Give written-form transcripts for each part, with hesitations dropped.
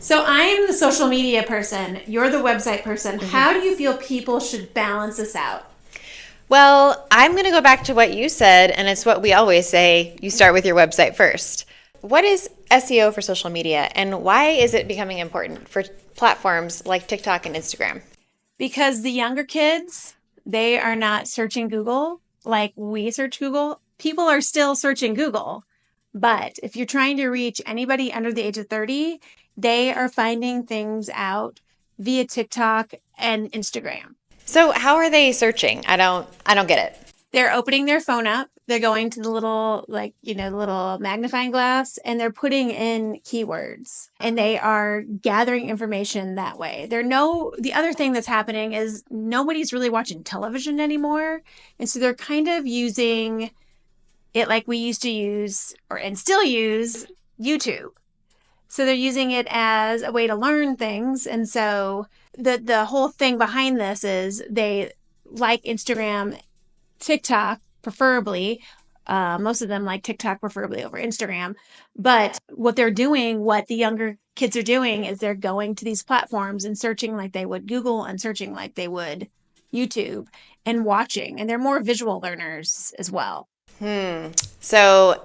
So I'm the social media person. You're the website person. How do you feel people should balance this out? Well, I'm going to go back to what you said, and it's what we always say you start with your website first. What is SEO for social media, and why is it becoming important for platforms like TikTok and Instagram? Because the younger kids, they are not searching Google like we search Google. People are still searching Google. But if you're trying to reach anybody under the age of 30, they are finding things out via TikTok and Instagram. So, how are they searching? I don't get it. They're opening their phone up. They're going to the little, like, the little magnifying glass, and they're putting in keywords and they are gathering information that way. The other thing that's happening is nobody's really watching television anymore. And so they're kind of using it like we used to use and still use YouTube. So they're using it as a way to learn things. And so the whole thing behind this is they like Instagram, TikTok, preferably. Most of them like TikTok preferably over Instagram. But what the younger kids are doing is they're going to these platforms and searching like they would Google and searching like they would YouTube and watching. And they're more visual learners as well. So,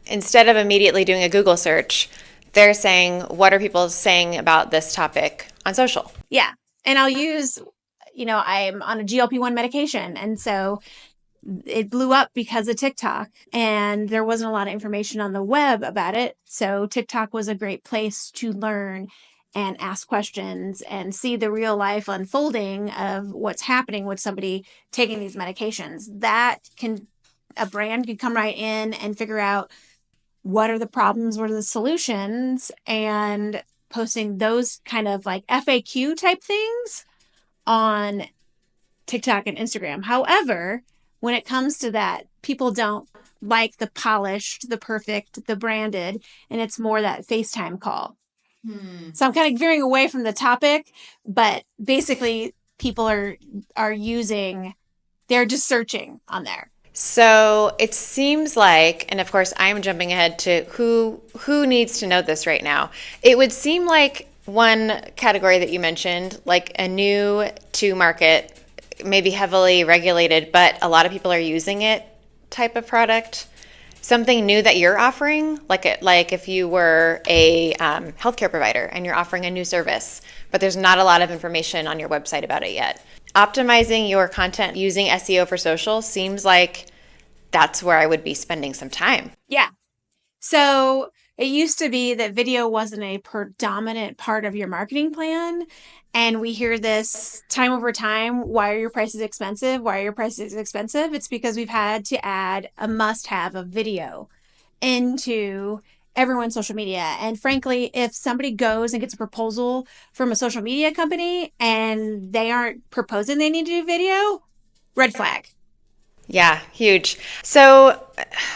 instead of immediately doing a Google search, they're saying, what are people saying about this topic on social? Yeah. And I'll use, I'm on a GLP-1 medication. And so it blew up because of TikTok, and there wasn't a lot of information on the web about it. So TikTok was a great place to learn and ask questions and see the real life unfolding of what's happening with somebody taking these medications. A brand can come right in and figure out what are the problems, what are the solutions, and posting those kind of like FAQ type things on TikTok and Instagram. However, when it comes to that, people don't like the polished, the perfect, the branded, and it's more that FaceTime call. So I'm kind of veering away from the topic, but basically people they're just searching on there. So it seems like, and of course I'm jumping ahead to who needs to know this right now. It would seem like one category that you mentioned, like a new to market, maybe heavily regulated, but a lot of people are using it type of product. Something new that you're offering, like if you were a healthcare provider and you're offering a new service, but there's not a lot of information on your website about it yet. Optimizing your content using SEO for social seems like that's where I would be spending some time. Yeah. So it used to be that video wasn't a predominant part of your marketing plan. And we hear this time over time. Why are your prices expensive? Why are your prices expensive? It's because we've had to add a must have of video into everyone's social media. And frankly, if somebody goes and gets a proposal from a social media company and they aren't proposing they need to do video, red flag. Yeah, huge. So,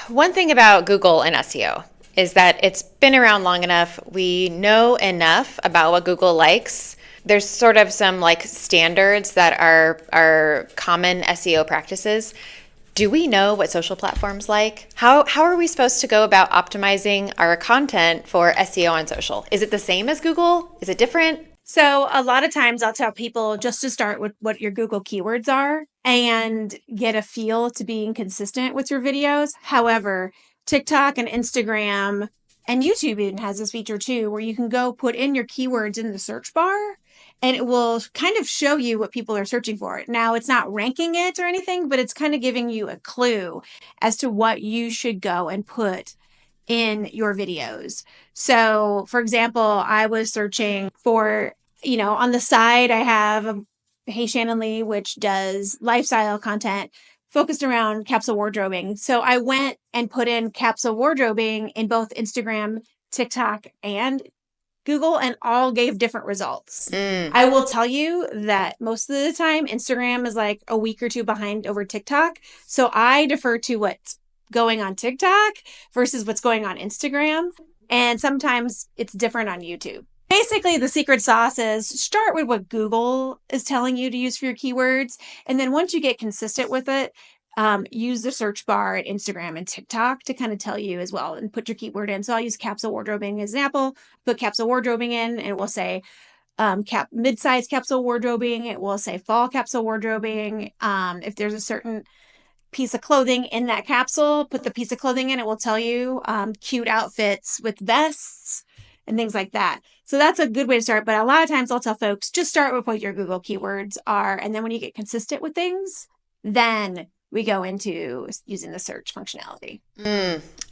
one thing about Google and SEO is that it's been around long enough. We know enough about what Google likes. There's sort of some like standards that are common SEO practices. Do we know what social platforms like? How are we supposed to go about optimizing our content for SEO on social? Is it the same as Google? Is it different? So a lot of times I'll tell people just to start with what your Google keywords are and get a feel to being consistent with your videos. However, TikTok and Instagram and YouTube even has this feature too, where you can go put in your keywords in the search bar and it will kind of show you what people are searching for. Now, it's not ranking it or anything, but it's kind of giving you a clue as to what you should go and put in your videos. So, for example, I was searching for, on the side, I have Hey Shannon Lee, which does lifestyle content focused around capsule wardrobing. So I went and put in capsule wardrobing in both Instagram, TikTok, and Google, and all gave different results. I will tell you that most of the time, Instagram is like a week or two behind over TikTok. So I defer to what's going on TikTok versus what's going on Instagram. And sometimes it's different on YouTube. Basically, the secret sauce is start with what Google is telling you to use for your keywords. And then once you get consistent with it, use the search bar at Instagram and TikTok to kind of tell you as well and put your keyword in. So I'll use capsule wardrobing as an example, put capsule wardrobing in, and it will say mid-size capsule wardrobing. It will say fall capsule wardrobing. If there's a certain piece of clothing in that capsule, put the piece of clothing in. It will tell you cute outfits with vests and things like that. So that's a good way to start. But a lot of times I'll tell folks, just start with what your Google keywords are. And then when you get consistent with things, then we go into using the search functionality.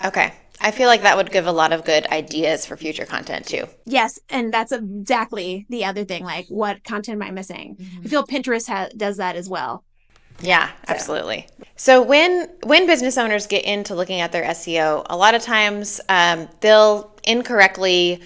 Okay. I feel like that would give a lot of good ideas for future content too. Yes, and that's exactly the other thing. Like, what content am I missing? I feel Pinterest does that as well. Yeah, absolutely. So when business owners get into looking at their SEO, a lot of times they'll incorrectly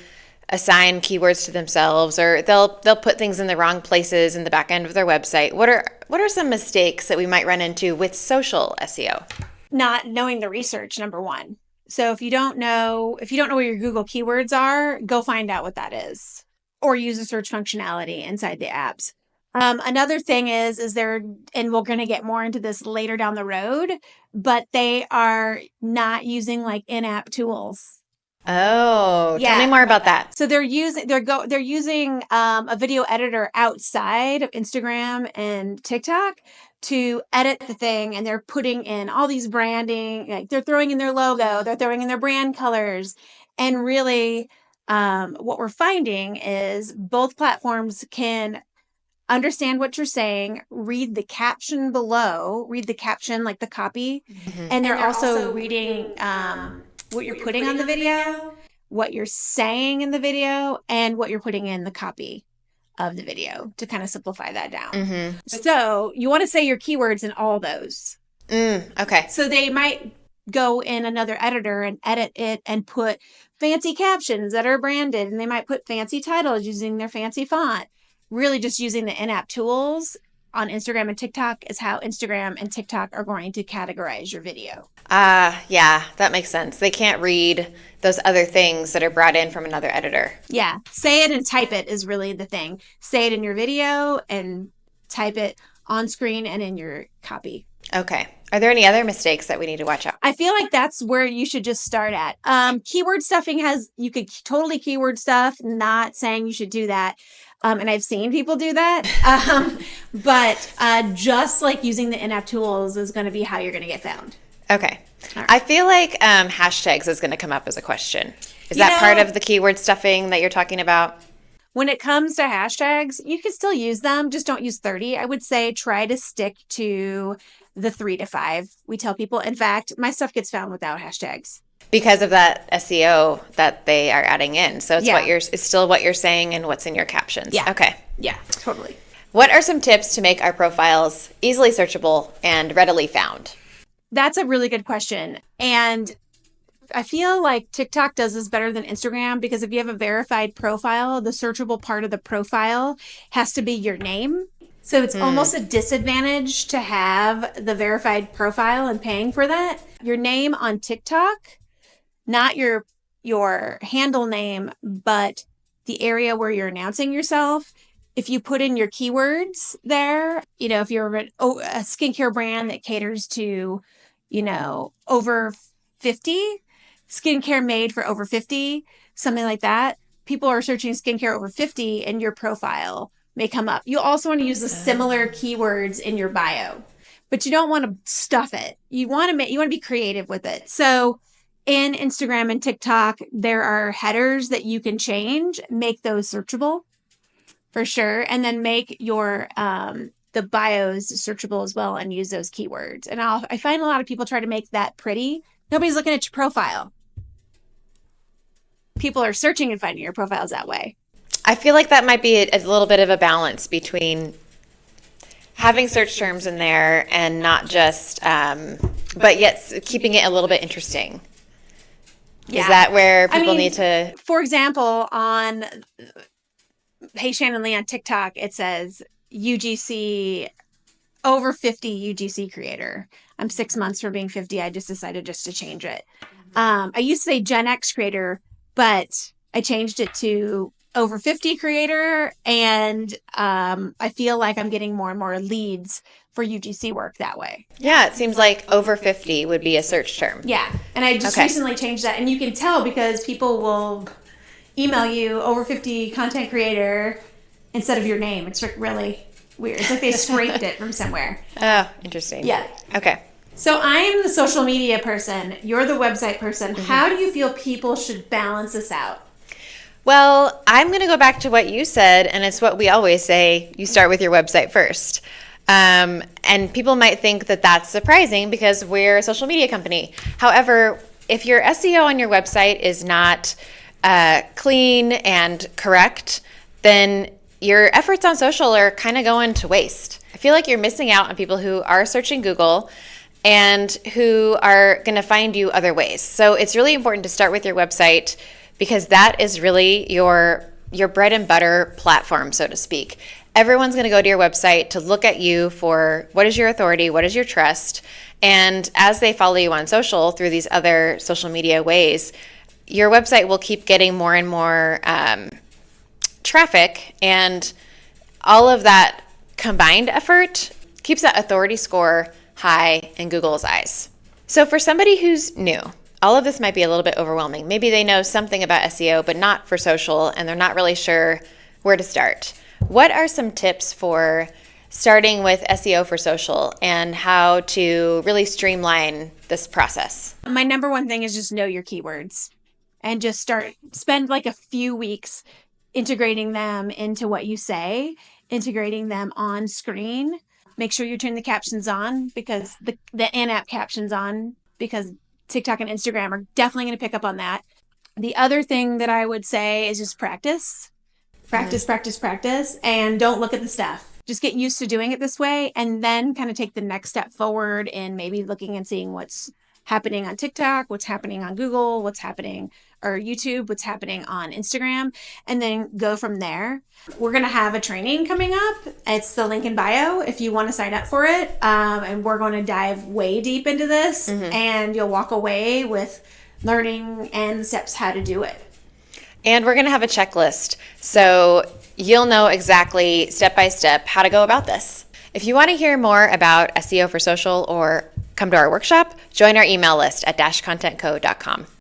assign keywords to themselves, or they'll put things in the wrong places in the back end of their website. What are some mistakes that we might run into with social SEO? Not knowing the research, number one. So if you don't know where your Google keywords are, go find out what that is, or use the search functionality inside the apps. Another thing is there, and we're going to get more into this later down the road, but they are not using like in-app tools. Oh, tell me more about that. So they're using a video editor outside of Instagram and TikTok to edit the thing, and they're putting in all these branding, like they're throwing in their logo, they're throwing in their brand colors, and really what we're finding is both platforms can understand what you're saying, read the caption below, read the caption like the copy, and they're also reading what you're putting on the video, what you're saying in the video, and what you're putting in the copy of the video to kind of simplify that down. So you want to say your keywords in all those. Okay. So they might go in another editor and edit it and put fancy captions that are branded, and they might put fancy titles using their fancy font. Really just using the in-app tools on Instagram and TikTok is how Instagram and TikTok are going to categorize your video. Yeah, that makes sense. They can't read those other things that are brought in from another editor. Yeah. Say it and type it is really the thing. Say it in your video and type it on screen and in your copy. Okay. Are there any other mistakes that we need to watch out? I feel like that's where you should just start at. Keyword stuffing you could totally keyword stuff, not saying you should do that. And I've seen people do that. But just like using the in-app tools is going to be how you're going to get found. Okay. Right. I feel like hashtags is going to come up as a question. Is that part of the keyword stuffing that you're talking about? When it comes to hashtags, you can still use them. Just don't use 30. I would say try to stick to the 3 to 5. We tell people, in fact, my stuff gets found without hashtags. Because of that SEO that they are adding in. So it's still what you're saying and what's in your captions. Yeah. Okay. Yeah, totally. What are some tips to make our profiles easily searchable and readily found? That's a really good question. And I feel like TikTok does this better than Instagram, because if you have a verified profile, the searchable part of the profile has to be your name. So it's almost a disadvantage to have the verified profile and paying for that. Your name on TikTok, not your handle name, but the area where you're announcing yourself. If you put in your keywords there, if you're a skincare brand that caters to, over 50, skincare made for over 50, something like that, people are searching skincare over 50 and your profile may come up. You also want to use the similar keywords in your bio, but you don't want to stuff it. You want to be creative with it. So in Instagram and TikTok, there are headers that you can change, make those searchable for sure. And then make your, the bios searchable as well and use those keywords. And I find a lot of people try to make that pretty. Nobody's looking at your profile. People are searching and finding your profiles that way. I feel like that might be a little bit of a balance between having search terms in there and not just, but yet keeping it a little bit interesting. Yeah. Is that where people need to? For example, on Hey Shannon Lee on TikTok, it says UGC over 50 UGC creator. I'm 6 months from being 50. I just decided just to change it. I used to say Gen X creator, but I changed it to over 50 creator, and I feel like I'm getting more and more leads for UGC work that way. Yeah, it seems like over 50 would be a search term. Yeah, and I just Okay. recently changed that, and you can tell because people will email you over 50 content creator instead of your name. It's really weird. It's like they scraped it from somewhere. Oh, interesting. Yeah. Okay. So I'm the social media person. You're the website person. How do you feel people should balance this out? Well, I'm going to go back to what you said, and it's what we always say, you start with your website first. And people might think that that's surprising because we're a social media company. However, if your SEO on your website is not clean and correct, then your efforts on social are kind of going to waste. I feel like you're missing out on people who are searching Google and who are going to find you other ways. So it's really important to start with your website because that is really your bread and butter platform, so to speak. Everyone's going to go to your website to look at you for what is your authority, what is your trust, and as they follow you on social through these other social media ways, your website will keep getting more and more traffic, and all of that combined effort keeps that authority score high in Google's eyes. So for somebody who's new, all of this might be a little bit overwhelming. Maybe they know something about SEO, but not for social, and they're not really sure where to start. What are some tips for starting with SEO for social and how to really streamline this process? My number one thing is just know your keywords and just spend like a few weeks integrating them into what you say, integrating them on screen. Make sure you turn the captions on because the in-app captions on because TikTok and Instagram are definitely going to pick up on that. The other thing that I would say is just practice. Practice, and don't look at the stuff. Just get used to doing it this way and then kind of take the next step forward in maybe looking and seeing what's happening on TikTok, what's happening on Google, what's happening or YouTube, what's happening on Instagram, and then go from there. We're going to have a training coming up. It's the link in bio if you want to sign up for it. And we're going to dive way deep into this and you'll walk away with learning and steps how to do it. And we're going to have a checklist, so you'll know exactly step by step how to go about this. If you want to hear more about SEO for social or come to our workshop, join our email list at dashcontentco.com.